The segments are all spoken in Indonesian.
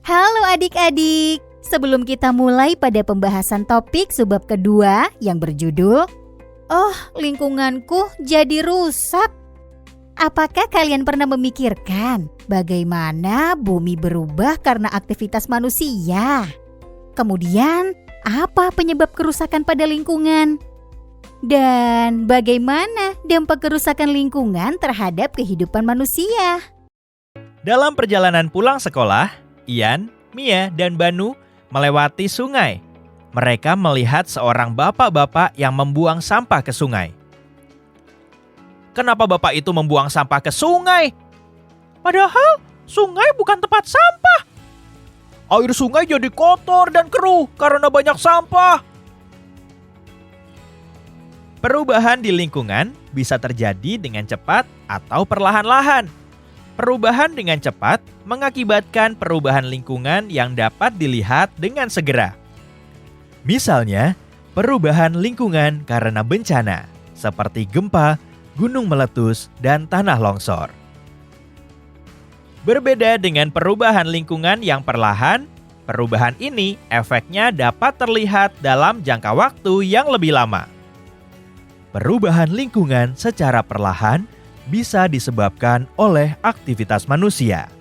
Halo adik-adik, sebelum kita mulai pada pembahasan topik subbab kedua yang berjudul lingkunganku jadi rusak. Apakah kalian pernah memikirkan bagaimana bumi berubah karena aktivitas manusia? Kemudian, apa penyebab kerusakan pada lingkungan? Dan bagaimana dampak kerusakan lingkungan terhadap kehidupan manusia? Dalam perjalanan pulang sekolah, Ian, Mia, dan Banu melewati sungai. Mereka melihat seorang bapak-bapak yang membuang sampah ke sungai. Kenapa bapak itu membuang sampah ke sungai? Padahal sungai bukan tempat sampah. Air sungai jadi kotor dan keruh karena banyak sampah. Perubahan di lingkungan bisa terjadi dengan cepat atau perlahan-lahan. Perubahan dengan cepat mengakibatkan perubahan lingkungan yang dapat dilihat dengan segera. Misalnya, perubahan lingkungan karena bencana, seperti gempa, gunung meletus, dan tanah longsor. Berbeda dengan perubahan lingkungan yang perlahan, perubahan ini efeknya dapat terlihat dalam jangka waktu yang lebih lama. Perubahan lingkungan secara perlahan bisa disebabkan oleh aktivitas manusia.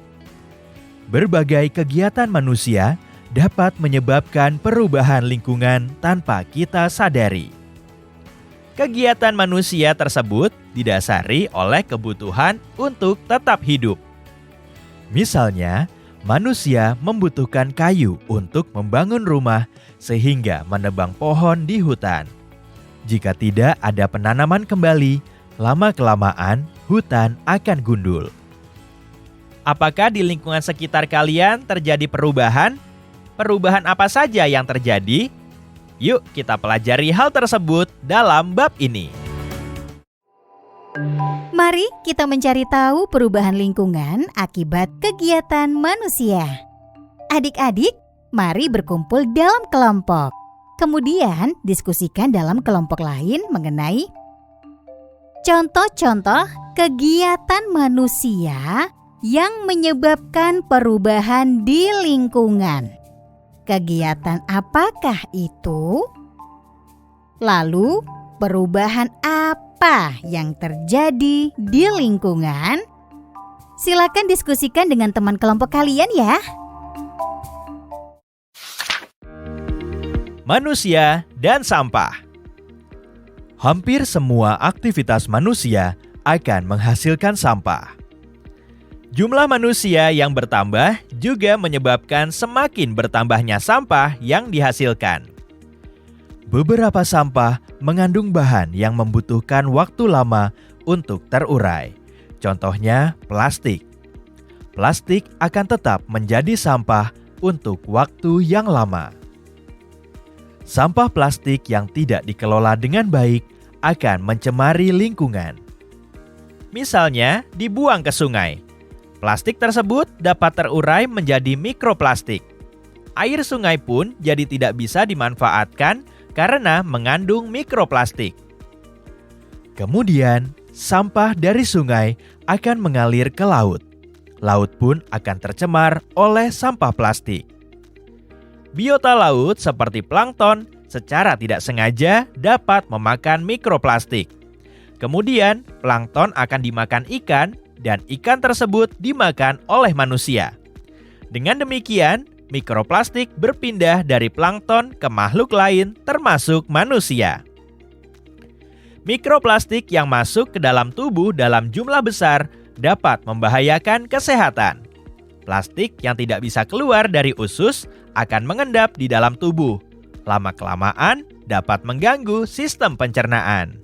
Berbagai kegiatan manusia dapat menyebabkan perubahan lingkungan tanpa kita sadari. Kegiatan manusia tersebut didasari oleh kebutuhan untuk tetap hidup. Misalnya, manusia membutuhkan kayu untuk membangun rumah sehingga menebang pohon di hutan. Jika tidak ada penanaman kembali, lama-kelamaan hutan akan gundul. Apakah di lingkungan sekitar kalian terjadi perubahan? Perubahan apa saja yang terjadi? Yuk kita pelajari hal tersebut dalam bab ini. Mari kita mencari tahu perubahan lingkungan akibat kegiatan manusia. Adik-adik, mari berkumpul dalam kelompok. Kemudian diskusikan dalam kelompok lain mengenai contoh-contoh kegiatan manusia yang menyebabkan perubahan di lingkungan. Kegiatan apakah itu? Lalu, perubahan apa yang terjadi di lingkungan? Silakan diskusikan dengan teman kelompok kalian ya. Manusia dan sampah. Hampir semua aktivitas manusia akan menghasilkan sampah. Jumlah manusia yang bertambah juga menyebabkan semakin bertambahnya sampah yang dihasilkan. Beberapa sampah mengandung bahan yang membutuhkan waktu lama untuk terurai. Contohnya plastik. Plastik akan tetap menjadi sampah untuk waktu yang lama. Sampah plastik yang tidak dikelola dengan baik akan mencemari lingkungan. Misalnya, dibuang ke sungai. Plastik tersebut dapat terurai menjadi mikroplastik. Air sungai pun jadi tidak bisa dimanfaatkan karena mengandung mikroplastik. Kemudian, sampah dari sungai akan mengalir ke laut. Laut pun akan tercemar oleh sampah plastik. Biota laut seperti plankton secara tidak sengaja dapat memakan mikroplastik. Kemudian, plankton akan dimakan ikan dan ikan tersebut dimakan oleh manusia. Dengan demikian, mikroplastik berpindah dari plankton ke makhluk lain termasuk manusia. Mikroplastik yang masuk ke dalam tubuh dalam jumlah besar dapat membahayakan kesehatan. Plastik yang tidak bisa keluar dari usus akan mengendap di dalam tubuh. Lama-kelamaan dapat mengganggu sistem pencernaan.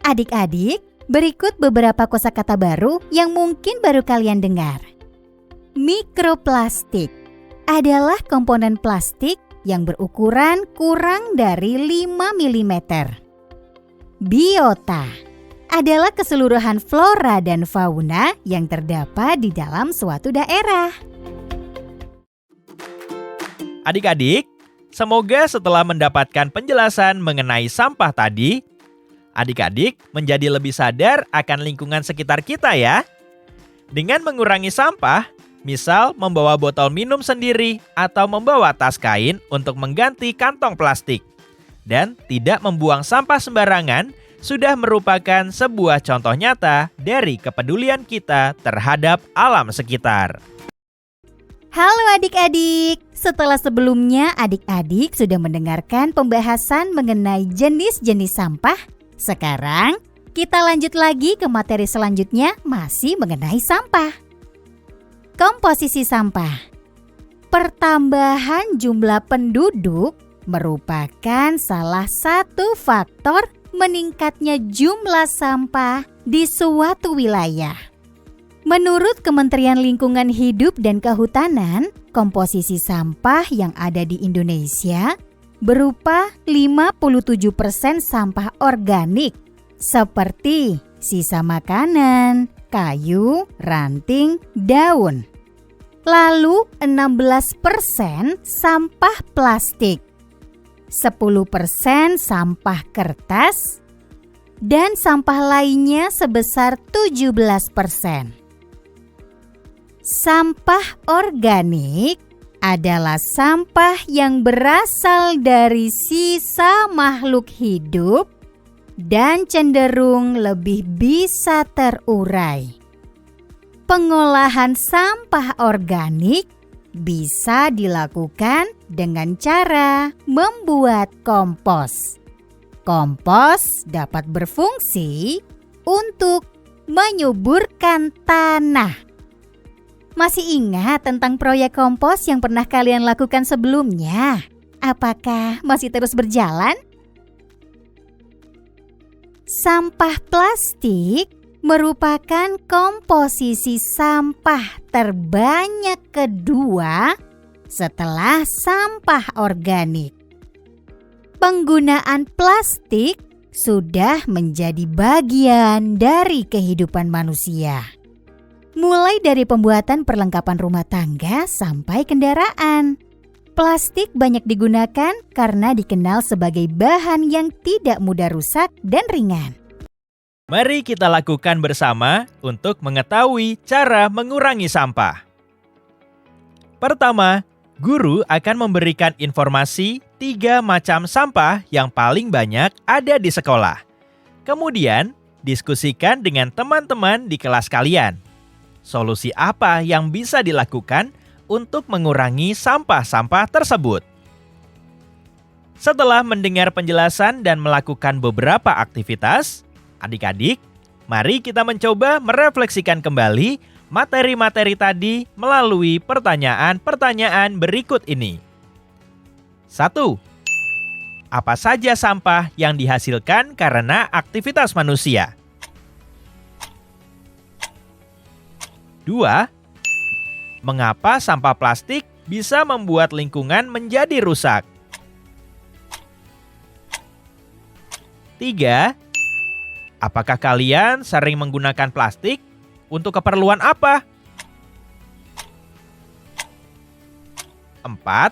Adik-adik, berikut beberapa kosakata baru yang mungkin baru kalian dengar. Mikroplastik adalah komponen plastik yang berukuran kurang dari 5 mm. Biota adalah keseluruhan flora dan fauna yang terdapat di dalam suatu daerah. Adik-adik, semoga setelah mendapatkan penjelasan mengenai sampah tadi, adik-adik menjadi lebih sadar akan lingkungan sekitar kita ya. Dengan mengurangi sampah, Misal membawa botol minum sendiri atau membawa tas kain untuk mengganti kantong plastik. Dan tidak membuang sampah sembarangan sudah merupakan sebuah contoh nyata dari kepedulian kita terhadap alam sekitar. Halo adik-adik, setelah sebelumnya adik-adik sudah mendengarkan pembahasan mengenai jenis-jenis sampah. Sekarang kita lanjut lagi ke materi selanjutnya masih mengenai sampah. Komposisi sampah. Pertambahan jumlah penduduk merupakan salah satu faktor meningkatnya jumlah sampah di suatu wilayah. Menurut Kementerian Lingkungan Hidup dan Kehutanan, komposisi sampah yang ada di Indonesia berupa 57% sampah organik seperti sisa makanan, kayu, ranting, daun. Lalu 16% sampah plastik, 10% sampah kertas, dan sampah lainnya sebesar 17%. Sampah organik adalah sampah yang berasal dari sisa makhluk hidup dan cenderung lebih bisa terurai. Pengolahan sampah organik bisa dilakukan dengan cara membuat kompos. Kompos dapat berfungsi untuk menyuburkan tanah. Masih ingat tentang proyek kompos yang pernah kalian lakukan sebelumnya? Apakah masih terus berjalan? Sampah plastik merupakan komposisi sampah terbanyak kedua setelah sampah organik. Penggunaan plastik sudah menjadi bagian dari kehidupan manusia. Mulai dari pembuatan perlengkapan rumah tangga sampai kendaraan. Plastik banyak digunakan karena dikenal sebagai bahan yang tidak mudah rusak dan ringan. Mari kita lakukan bersama untuk mengetahui cara mengurangi sampah. Pertama, guru akan memberikan informasi 3 macam sampah yang paling banyak ada di sekolah. Kemudian, diskusikan dengan teman-teman di kelas kalian. Solusi apa yang bisa dilakukan untuk mengurangi sampah-sampah tersebut? Setelah mendengar penjelasan dan melakukan beberapa aktivitas, adik-adik, mari kita mencoba merefleksikan kembali materi-materi tadi melalui pertanyaan-pertanyaan berikut ini. 1. Apa saja sampah yang dihasilkan karena aktivitas manusia? 2. Mengapa sampah plastik bisa membuat lingkungan menjadi rusak? 3. Apakah kalian sering menggunakan plastik? Untuk keperluan apa? 4.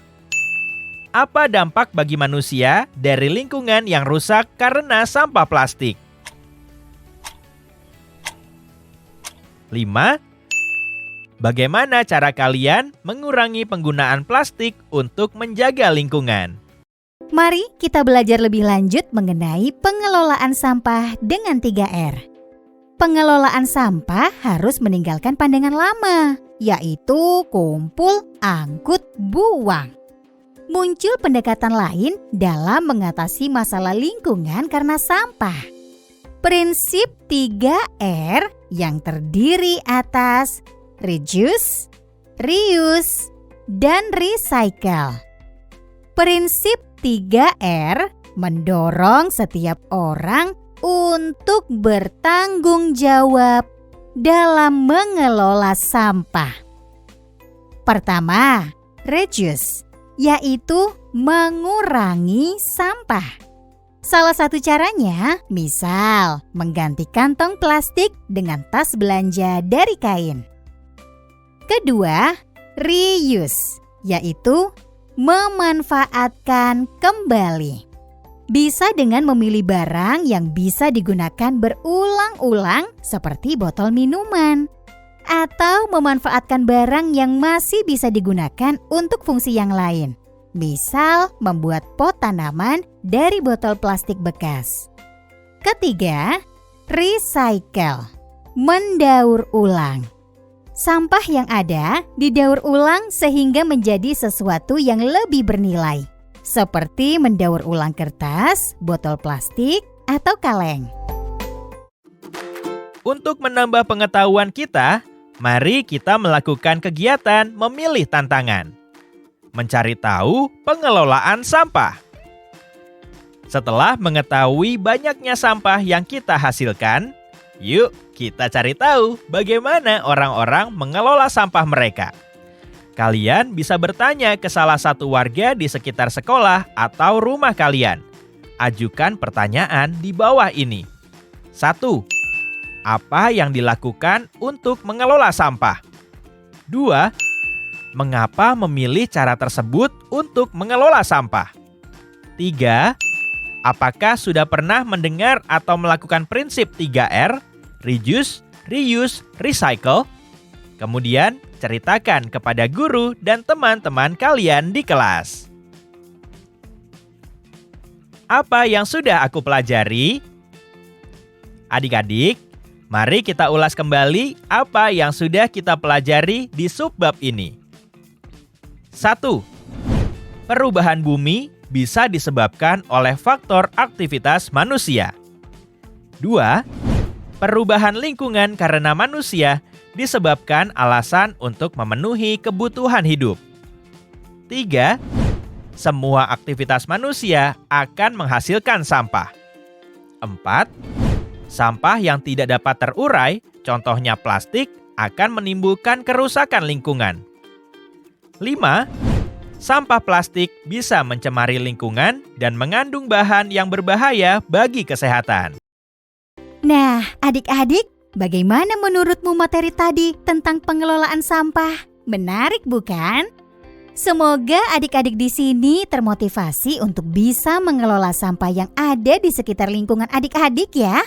Apa dampak bagi manusia dari lingkungan yang rusak karena sampah plastik? 5. Bagaimana cara kalian mengurangi penggunaan plastik untuk menjaga lingkungan? Mari kita belajar lebih lanjut mengenai pengelolaan sampah dengan 3R. Pengelolaan sampah harus meninggalkan pandangan lama, yaitu kumpul, angkut, buang. Muncul pendekatan lain dalam mengatasi masalah lingkungan karena sampah. Prinsip 3R yang terdiri atas reduce, reuse, dan recycle. Prinsip 3R mendorong setiap orang untuk bertanggung jawab dalam mengelola sampah. Pertama, reduce, yaitu mengurangi sampah. Salah satu caranya, misal mengganti kantong plastik dengan tas belanja dari kain. Kedua, reuse, yaitu memanfaatkan kembali. Bisa dengan memilih barang yang bisa digunakan berulang-ulang seperti botol minuman. atau memanfaatkan barang yang masih bisa digunakan untuk fungsi yang lain. Misal, membuat pot tanaman dari botol plastik bekas. Ketiga, recycle, mendaur ulang. Sampah yang ada didaur ulang sehingga menjadi sesuatu yang lebih bernilai, seperti mendaur ulang kertas, botol plastik, atau kaleng. Untuk menambah pengetahuan kita, mari kita melakukan kegiatan memilih tantangan. Mencari tahu pengelolaan sampah. Setelah mengetahui banyaknya sampah yang kita hasilkan, yuk kita cari tahu bagaimana orang-orang mengelola sampah mereka. Kalian bisa bertanya ke salah satu warga di sekitar sekolah atau rumah kalian. Ajukan pertanyaan di bawah ini. 1. Apa yang dilakukan untuk mengelola sampah? 2. Mengapa memilih cara tersebut untuk mengelola sampah? 3. Apakah sudah pernah mendengar atau melakukan prinsip 3R? Reduce, reuse, recycle? Kemudian, ceritakan kepada guru dan teman-teman kalian di kelas. Apa yang sudah aku pelajari? Adik-adik, mari kita ulas kembali apa yang sudah kita pelajari di subbab ini. 1. Perubahan bumi bisa disebabkan oleh faktor aktivitas manusia. 2. Perubahan lingkungan karena manusia disebabkan alasan untuk memenuhi kebutuhan hidup. 3. Semua aktivitas manusia akan menghasilkan sampah. 4. Sampah yang tidak dapat terurai, contohnya plastik, akan menimbulkan kerusakan lingkungan. 5. Sampah plastik bisa mencemari lingkungan dan mengandung bahan yang berbahaya bagi kesehatan. Nah, adik-adik, bagaimana menurutmu materi tadi tentang pengelolaan sampah? Menarik bukan? Semoga adik-adik di sini termotivasi untuk bisa mengelola sampah yang ada di sekitar lingkungan adik-adik ya.